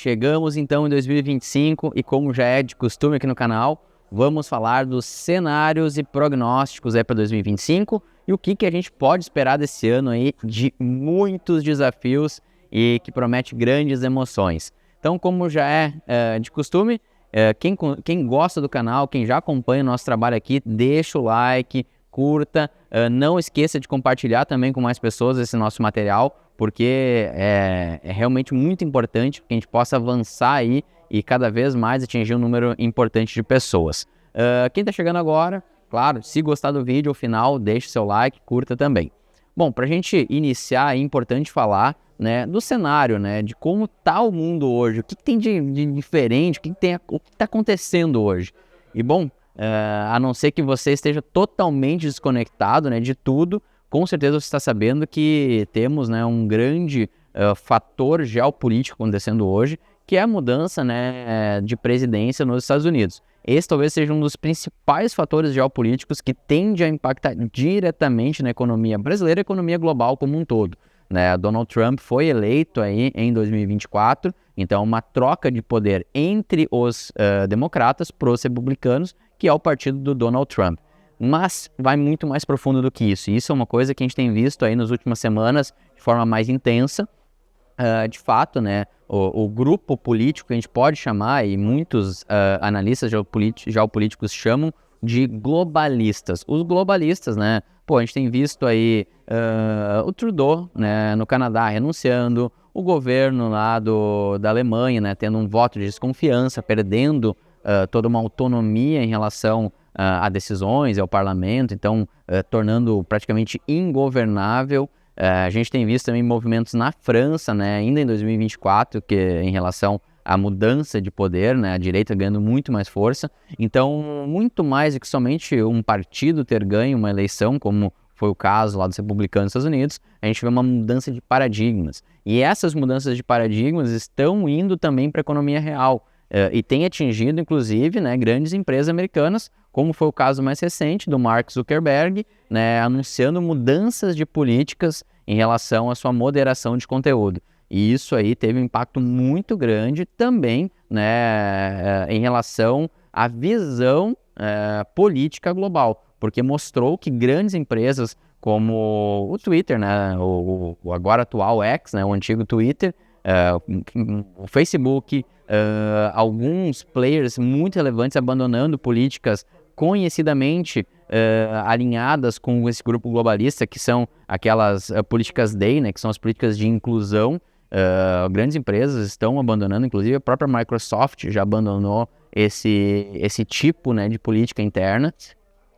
Chegamos então em 2025 e, como já é de costume aqui no canal, vamos falar dos cenários e prognósticos para 2025 e o que a gente pode esperar desse ano aí de muitos desafios e que promete grandes emoções. Então, como já é de costume, quem gosta do canal, quem já acompanha o nosso trabalho aqui, deixa o like, curta, não esqueça de compartilhar também com mais pessoas esse nosso material, porque é realmente muito importante que a gente possa avançar aí e cada vez mais atingir um número importante de pessoas. Quem está chegando agora, claro, se gostar do vídeo, ao final, deixe seu like, curta também. Bom, para a gente iniciar, é importante falar, né, do cenário, né, de como está o mundo hoje, o que tem de diferente, o que está acontecendo hoje. E bom, a não ser que você esteja totalmente desconectado, né, de tudo, com certeza você está sabendo que temos, né, um grande fator geopolítico acontecendo hoje, que é a mudança, né, de presidência nos Estados Unidos. Esse talvez seja um dos principais fatores geopolíticos que tende a impactar diretamente na economia brasileira e economia global como um todo. Né? Donald Trump foi eleito aí em 2024, então uma troca de poder entre os democratas para os republicanos, que é o partido do Donald Trump. Mas vai muito mais profundo do que isso. E isso é uma coisa que a gente tem visto aí nas últimas semanas de forma mais intensa. De fato, né, o grupo político que a gente pode chamar, e muitos analistas geopolíticos chamam de globalistas. Os globalistas, né, a gente tem visto aí o Trudeau, né, no Canadá renunciando, o governo lá da Alemanha, né, tendo um voto de desconfiança, perdendo toda uma autonomia em relação a decisões, ao parlamento, então tornando praticamente ingovernável. A gente tem visto também movimentos na França, né, ainda em 2024, que em relação à mudança de poder, né, a direita ganhando muito mais força. Então, muito mais do que somente um partido ter ganho uma eleição, como foi o caso lá dos republicanos nos Estados Unidos, a gente vê uma mudança de paradigmas. E essas mudanças de paradigmas estão indo também para a economia real. E tem atingido, inclusive, né, grandes empresas americanas, como foi o caso mais recente do Mark Zuckerberg, né, anunciando mudanças de políticas em relação à sua moderação de conteúdo. E isso aí teve um impacto muito grande também, né, em relação à visão política global, porque mostrou que grandes empresas como o Twitter, né, o agora atual X, né, o antigo Twitter, o Facebook, alguns players muito relevantes abandonando políticas conhecidamente alinhadas com esse grupo globalista, que são aquelas políticas DEI, né, que são as políticas de inclusão. Grandes empresas estão abandonando, inclusive a própria Microsoft já abandonou esse tipo, né, de política interna.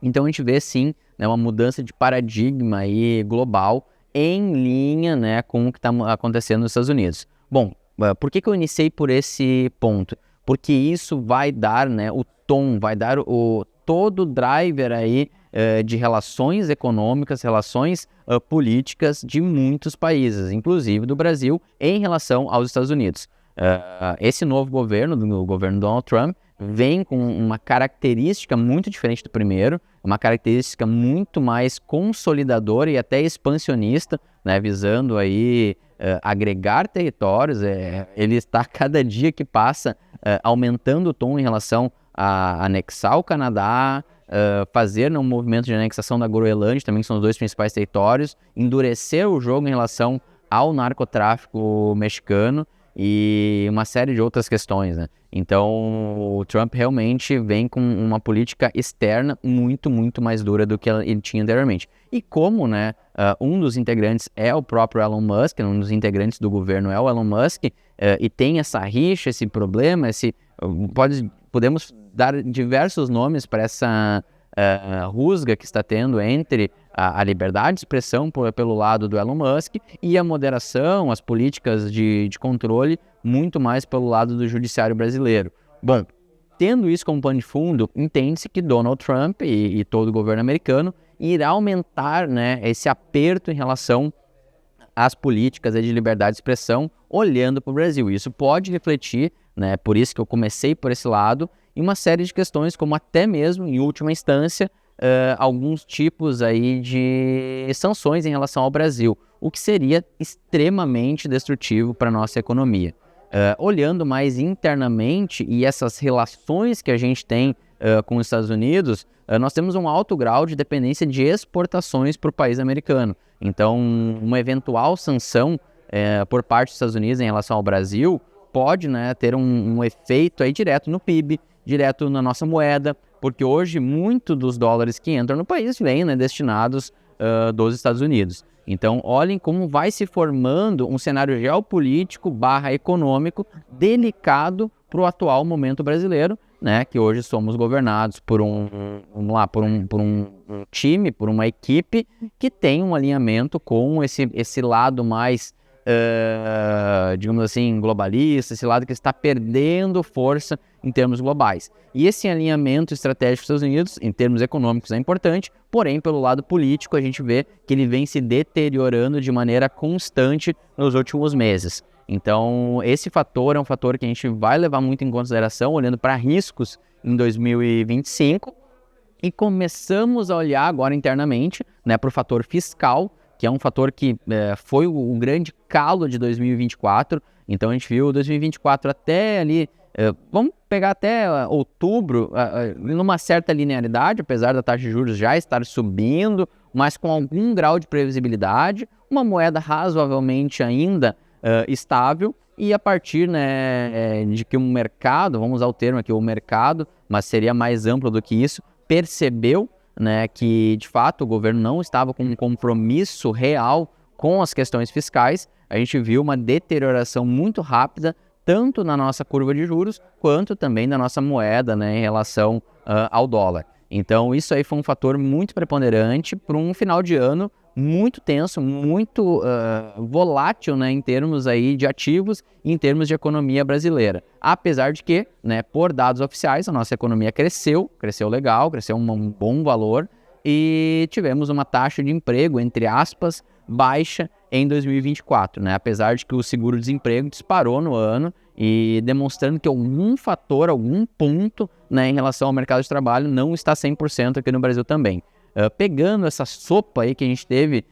Então a gente vê sim, né, uma mudança de paradigma aí global em linha, né, com o que está acontecendo nos Estados Unidos. Bom, por que eu iniciei por esse ponto? Porque isso vai dar, né, o tom, vai dar todo o driver aí de relações econômicas, relações políticas de muitos países, inclusive do Brasil, em relação aos Estados Unidos. Esse novo governo, o governo Donald Trump, vem com uma característica muito diferente do primeiro, uma característica muito mais consolidadora e até expansionista, né, visando aí agregar territórios. Ele está, cada dia que passa, aumentando o tom em relação a anexar o Canadá, fazer um movimento de anexação da Groenlândia, também que são os dois principais territórios, endurecer o jogo em relação ao narcotráfico mexicano e uma série de outras questões, né? Então, o Trump realmente vem com uma política externa muito, muito mais dura do que ele tinha anteriormente. E como, né, um dos integrantes é o próprio Elon Musk, um dos integrantes do governo é o Elon Musk, e tem essa rixa, esse problema, podemos dar diversos nomes para essa rusga que está tendo entre a liberdade de expressão pelo lado do Elon Musk e a moderação, as políticas de controle, muito mais pelo lado do judiciário brasileiro. Bom, tendo isso como pano de fundo, entende-se que Donald Trump e todo o governo americano irá aumentar, né, esse aperto em relação às políticas de liberdade de expressão, olhando para o Brasil. Isso pode refletir, né, por isso que eu comecei por esse lado, em uma série de questões, como até mesmo, em última instância, alguns tipos aí de sanções em relação ao Brasil, o que seria extremamente destrutivo para a nossa economia. Olhando mais internamente e essas relações que a gente tem com os Estados Unidos, nós temos um alto grau de dependência de exportações para o país americano. Então, uma eventual sanção por parte dos Estados Unidos em relação ao Brasil pode, né, ter um efeito aí direto no PIB, direto na nossa moeda, porque hoje muito dos dólares que entram no país vêm, né, destinados dos Estados Unidos. Então, olhem como vai se formando um cenário geopolítico / econômico delicado para o atual momento brasileiro, né? Que hoje somos governados por por um time, por uma equipe que tem um alinhamento com esse lado mais, digamos assim, globalista, esse lado que está perdendo força em termos globais. E esse alinhamento estratégico dos Estados Unidos, em termos econômicos, é importante, porém, pelo lado político, a gente vê que ele vem se deteriorando de maneira constante nos últimos meses. Então, esse fator é um fator que a gente vai levar muito em consideração, olhando para riscos em 2025, e começamos a olhar agora internamente, né, para o fator fiscal, que é um fator que foi o grande calo de 2024. Então, a gente viu 2024 até ali, vamos pegar até outubro, numa certa linearidade, apesar da taxa de juros já estar subindo, mas com algum grau de previsibilidade, uma moeda razoavelmente ainda estável, e a partir, né, de que o mercado, vamos usar o termo aqui, o mercado, mas seria mais amplo do que isso, percebeu, né, que de fato o governo não estava com um compromisso real com as questões fiscais, a gente viu uma deterioração muito rápida, tanto na nossa curva de juros, quanto também na nossa moeda, né, em relação ao dólar. Então, isso aí foi um fator muito preponderante para um final de ano muito tenso, muito volátil, né, em termos aí de ativos e em termos de economia brasileira. Apesar de que, né, por dados oficiais, a nossa economia cresceu legal, cresceu um bom valor, e tivemos uma taxa de emprego, entre aspas, baixa em 2024, né? Apesar de que o seguro-desemprego disparou no ano, e demonstrando que algum fator, algum ponto, né, em relação ao mercado de trabalho não está 100% aqui no Brasil também. Pegando essa sopa aí que a gente teve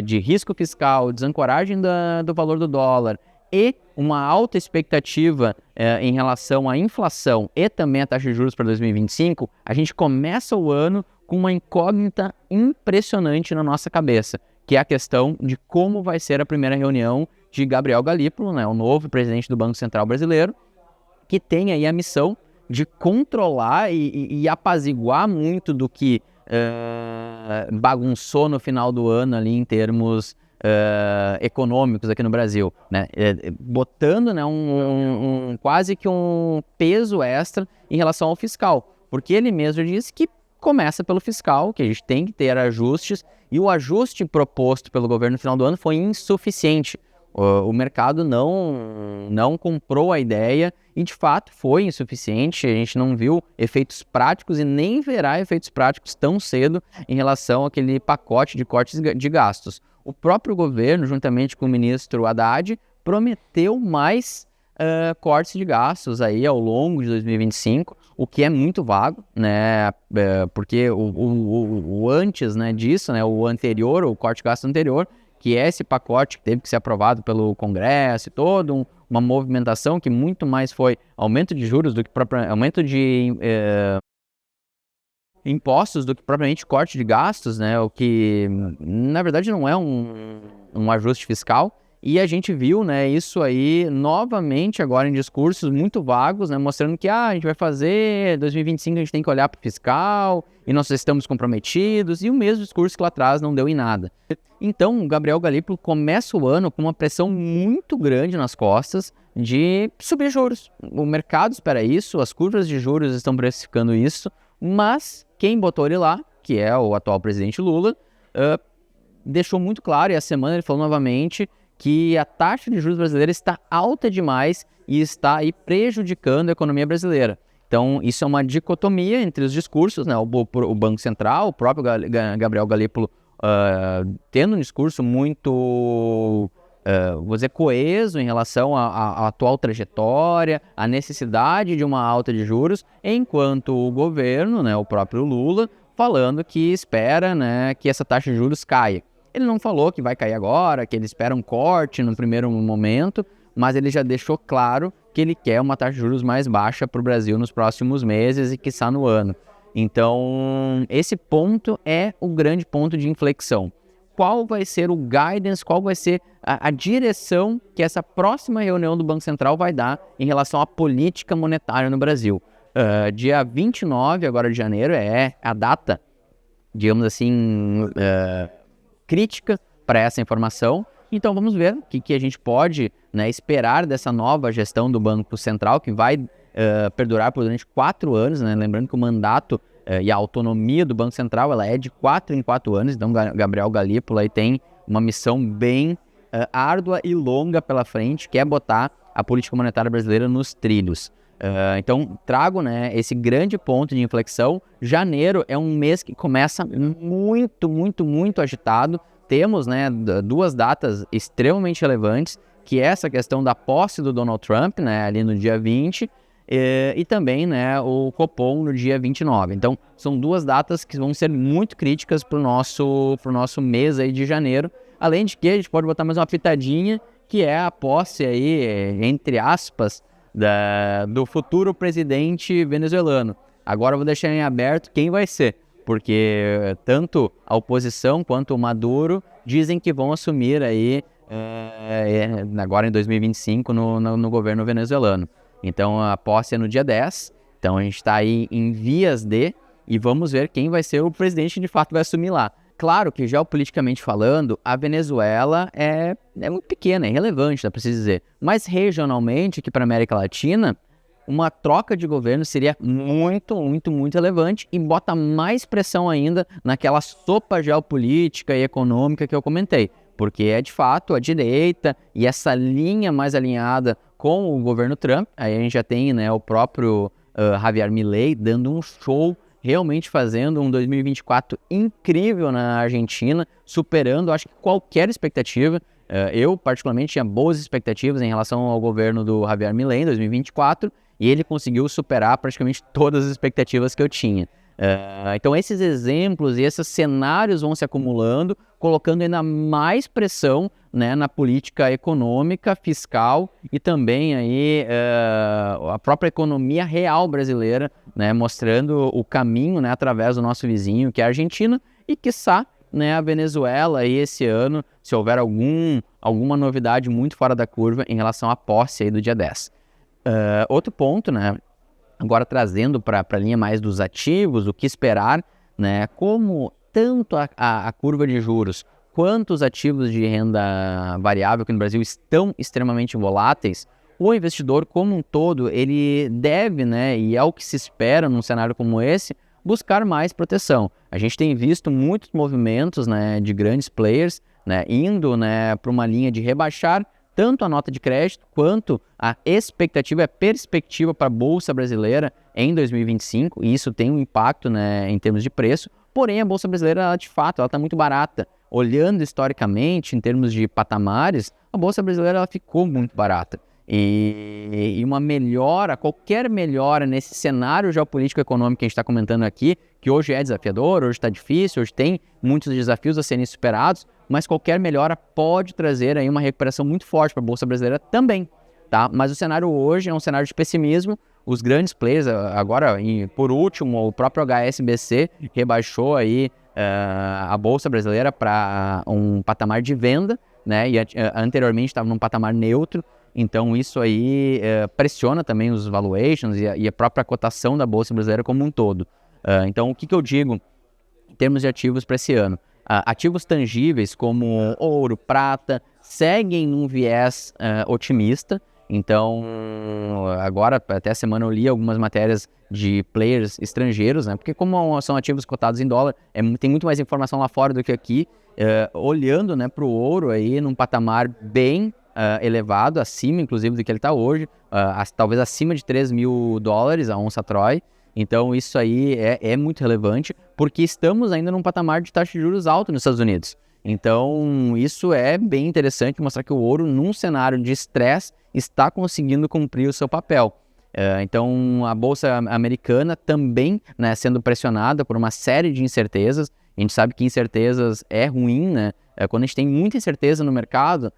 de risco fiscal, desancoragem do valor do dólar e uma alta expectativa em relação à inflação e também a taxa de juros para 2025, a gente começa o ano com uma incógnita impressionante na nossa cabeça, que é a questão de como vai ser a primeira reunião de Gabriel Galípolo, né, o novo presidente do Banco Central brasileiro, que tem aí a missão de controlar e apaziguar muito do que bagunçou no final do ano ali em termos econômicos aqui no Brasil, né? Botando, né, quase que um peso extra em relação ao fiscal, porque ele mesmo disse que começa pelo fiscal, que a gente tem que ter ajustes, e o ajuste proposto pelo governo no final do ano foi insuficiente. O mercado não comprou a ideia e, de fato, foi insuficiente. A gente não viu efeitos práticos e nem verá efeitos práticos tão cedo em relação àquele pacote de cortes de gastos. O próprio governo, juntamente com o ministro Haddad, prometeu mais cortes de gastos aí ao longo de 2025, o que é muito vago, né? Porque o antes, né, disso, né, o anterior, o corte de gastos anterior, que é esse pacote que teve que ser aprovado pelo Congresso e toda uma movimentação que muito mais foi aumento de juros do que aumento de impostos do que propriamente corte de gastos, né? O que na verdade não é um ajuste fiscal. E a gente viu, né, isso aí novamente agora em discursos muito vagos, né, mostrando que a gente vai fazer 2025, a gente tem que olhar para o fiscal e nós estamos comprometidos, e o mesmo discurso que lá atrás não deu em nada. Então, o Gabriel Galípolo começa o ano com uma pressão muito grande nas costas de subir juros. O mercado espera isso, as curvas de juros estão precificando isso, mas quem botou ele lá, que é o atual presidente Lula, deixou muito claro, e a semana ele falou novamente, que a taxa de juros brasileira está alta demais e está aí prejudicando a economia brasileira. Então, isso é uma dicotomia entre os discursos, né? O Banco Central, o próprio Gabriel Galípolo, tendo um discurso muito, vou dizer, coeso em relação à atual trajetória, à necessidade de uma alta de juros, enquanto o governo, né, o próprio Lula, falando que espera, né, que essa taxa de juros caia. Ele não falou que vai cair agora, que ele espera um corte no primeiro momento, mas ele já deixou claro que ele quer uma taxa de juros mais baixa para o Brasil nos próximos meses e quiçá no ano. Então, esse ponto é o grande ponto de inflexão. Qual vai ser o guidance, qual vai ser a direção que essa próxima reunião do Banco Central vai dar em relação à política monetária no Brasil? Dia 29 agora de janeiro é a data, digamos assim, crítica para essa informação. Então vamos ver o que a gente pode, né, esperar dessa nova gestão do Banco Central, que vai perdurar por durante 4 anos, né? Lembrando que o mandato e a autonomia do Banco Central ela é de 4 em 4 anos, então Gabriel Galípolo aí tem uma missão bem árdua e longa pela frente, que é botar a política monetária brasileira nos trilhos. Então trago, né, esse grande ponto de inflexão. Janeiro é um mês que começa muito agitado. Temos, né, 2 datas extremamente relevantes, que é essa questão da posse do Donald Trump, né, ali no dia 20, e também, né, o Copom no dia 29. Então, são 2 datas que vão ser muito críticas para o nosso mês aí de janeiro. Além de que a gente pode botar mais uma pitadinha, que é a posse aí, entre aspas, do futuro presidente venezuelano. Agora eu vou deixar em aberto quem vai ser, porque tanto a oposição quanto o Maduro dizem que vão assumir aí agora em 2025 no governo venezuelano. Então a posse é no dia 10, então a gente está aí em vias e vamos ver quem vai ser o presidente que de fato vai assumir lá. Claro que geopoliticamente falando, a Venezuela é muito pequena, é irrelevante, dá para se dizer. Mas regionalmente, aqui para a América Latina, uma troca de governo seria muito relevante e bota mais pressão ainda naquela sopa geopolítica e econômica que eu comentei. Porque é de fato a direita e essa linha mais alinhada com o governo Trump. Aí a gente já tem, né, o próprio Javier Milei dando um show, realmente fazendo um 2024 incrível na Argentina, superando, acho que qualquer expectativa. Eu, particularmente, tinha boas expectativas em relação ao governo do Javier Milei em 2024, e ele conseguiu superar praticamente todas as expectativas que eu tinha. Então esses exemplos e esses cenários vão se acumulando, colocando ainda mais pressão, né, na política econômica, fiscal e também aí, a própria economia real brasileira, né, mostrando o caminho, né, através do nosso vizinho, que é a Argentina, e quiçá, né, a Venezuela aí esse ano, se houver alguma novidade muito fora da curva em relação à posse aí do dia 10. Outro ponto, né, agora trazendo para a linha mais dos ativos, o que esperar, né, como tanto a curva de juros quanto os ativos de renda variável aqui no Brasil estão extremamente voláteis, o investidor como um todo, ele deve, né, e é o que se espera num cenário como esse, buscar mais proteção. A gente tem visto muitos movimentos, né, de grandes players, né, indo, né, para uma linha de rebaixar tanto a nota de crédito quanto a expectativa, a perspectiva para a Bolsa Brasileira em 2025, e isso tem um impacto, né, em termos de preço, porém a Bolsa Brasileira, ela, de fato, ela está muito barata. Olhando historicamente, em termos de patamares, a Bolsa Brasileira ela ficou muito barata. E uma melhora, qualquer melhora nesse cenário geopolítico econômico que a gente está comentando aqui, que hoje é desafiador, hoje está difícil, hoje tem muitos desafios a serem superados, mas qualquer melhora pode trazer aí uma recuperação muito forte para a Bolsa Brasileira também, tá? Mas o cenário hoje é um cenário de pessimismo. Os grandes players, agora, por último, o próprio HSBC rebaixou aí a Bolsa Brasileira para um patamar de venda, né? E anteriormente estava num patamar neutro. Então isso aí pressiona também os valuations e a própria cotação da Bolsa Brasileira como um todo. Então o que eu digo em termos de ativos para esse ano? Ativos tangíveis como ouro, prata, seguem num viés otimista. Então agora até a semana eu li algumas matérias de players estrangeiros, né? Porque como são ativos cotados em dólar, tem muito mais informação lá fora do que aqui. Olhando, né, para o ouro aí num patamar bem elevado, acima inclusive do que ele está hoje, talvez acima de $3.000 a onça Troy. Então isso aí é muito relevante, porque estamos ainda num patamar de taxa de juros alto nos Estados Unidos. Então isso é bem interessante, mostrar que o ouro, num cenário de estresse, está conseguindo cumprir o seu papel. Então a Bolsa Americana também, né, sendo pressionada por uma série de incertezas. A gente sabe que incertezas é ruim, né? Quando a gente tem muita incerteza no mercado,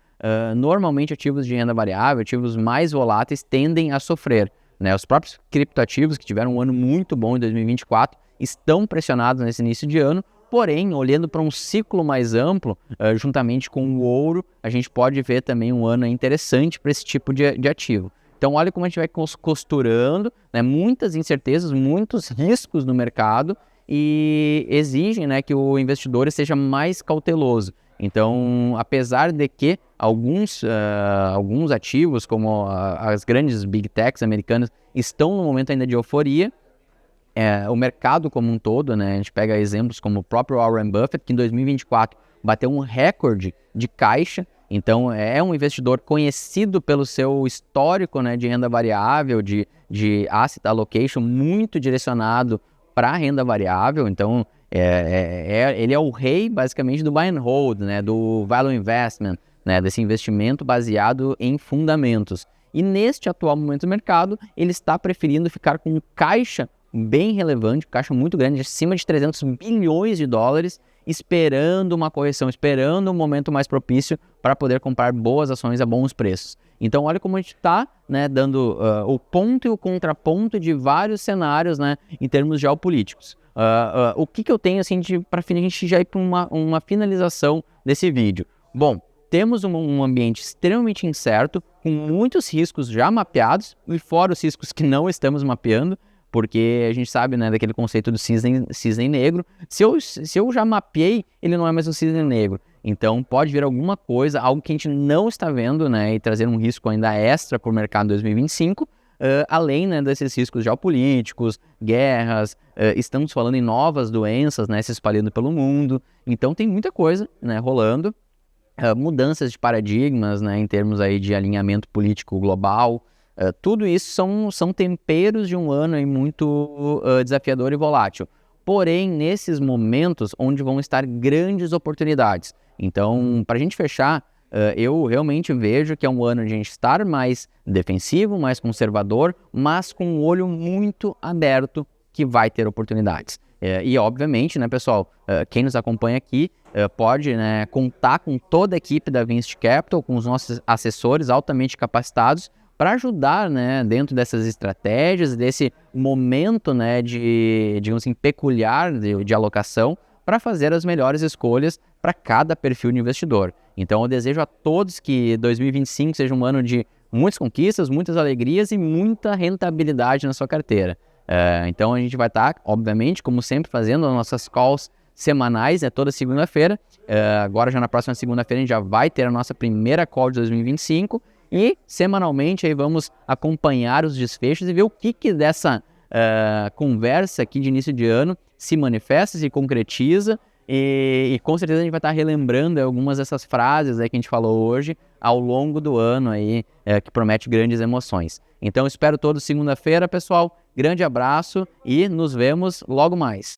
normalmente ativos de renda variável, ativos mais voláteis, tendem a sofrer, né? Os próprios criptoativos, que tiveram um ano muito bom em 2024, estão pressionados nesse início de ano. Porém, olhando para um ciclo mais amplo, juntamente com o ouro, a gente pode ver também um ano interessante para esse tipo de ativo. Então, olha como a gente vai costurando, né, muitas incertezas, muitos riscos no mercado e exigem, né, que o investidor seja mais cauteloso. Então, apesar de que alguns ativos, como as grandes big techs americanas, estão no momento ainda de euforia, o mercado como um todo, né, a gente pega exemplos como o próprio Warren Buffett, que em 2024 bateu um recorde de caixa. Então, é um investidor conhecido pelo seu histórico, né, de renda variável, de asset allocation muito direcionado para a renda variável. Então, ele é o rei, basicamente, do buy and hold, né, do value investment, né, desse investimento baseado em fundamentos. E neste atual momento do mercado, ele está preferindo ficar com um caixa bem relevante, um caixa muito grande, acima de 300 bilhões de dólares, esperando uma correção, esperando um momento mais propício para poder comprar boas ações a bons preços. Então, olha como a gente está, né, dando o ponto e o contraponto de vários cenários, né, em termos geopolíticos. O que eu tenho assim, para a gente já ir para uma finalização desse vídeo? Bom, temos um ambiente extremamente incerto, com muitos riscos já mapeados, e fora os riscos que não estamos mapeando, porque a gente sabe, né, daquele conceito do cisne negro. Se eu já mapeei, ele não é mais um cisne negro. Então, pode vir alguma coisa, algo que a gente não está vendo, né, e trazer um risco ainda extra para o mercado em 2025, além, né, desses riscos geopolíticos, guerras, estamos falando em novas doenças, né, se espalhando pelo mundo. Então, tem muita coisa, né, rolando, mudanças de paradigmas, né, em termos aí de alinhamento político global. Tudo isso são temperos de um ano aí muito desafiador e volátil. Porém, nesses momentos onde vão estar grandes oportunidades. Então, para a gente fechar, eu realmente vejo que é um ano de a gente estar mais defensivo, mais conservador, mas com um olho muito aberto que vai ter oportunidades. E, obviamente, né, pessoal, quem nos acompanha aqui pode, né, contar com toda a equipe da Vinci Capital, com os nossos assessores altamente capacitados, para ajudar, né, dentro dessas estratégias, desse momento, né, digamos assim, peculiar de alocação, para fazer as melhores escolhas para cada perfil de investidor. Então, eu desejo a todos que 2025 seja um ano de muitas conquistas, muitas alegrias e muita rentabilidade na sua carteira. Então, a gente vai estar, obviamente, como sempre, fazendo as nossas calls semanais, né, toda segunda-feira. Agora, já na próxima segunda-feira, a gente já vai ter a nossa primeira call de 2025. E semanalmente aí vamos acompanhar os desfechos e ver o que dessa conversa aqui de início de ano se manifesta, se concretiza e com certeza a gente vai estar relembrando algumas dessas frases aí que a gente falou hoje ao longo do ano aí, que promete grandes emoções. Então espero todos segunda-feira, pessoal. Grande abraço e nos vemos logo mais.